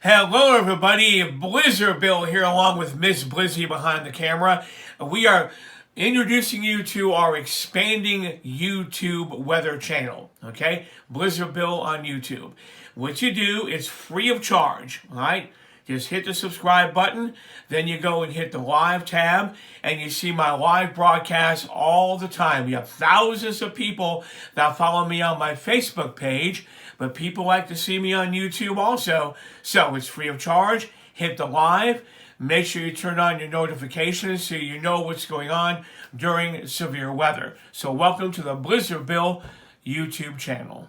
Hello everybody, Blizzard Bill here along with Miss Blizzy behind the camera. We are introducing you to our expanding YouTube weather channel, okay? Blizzard Bill on YouTube. What you do is free of charge, all right? Just hit the subscribe button, then you go and hit the live tab, and you see my live broadcasts all the time. We have thousands of people that follow me on my Facebook page, but people like to see me on YouTube also. So it's free of charge. Hit the live. Make sure you turn on your notifications so you know what's going on during severe weather. So welcome to the Blizzard Bill YouTube channel.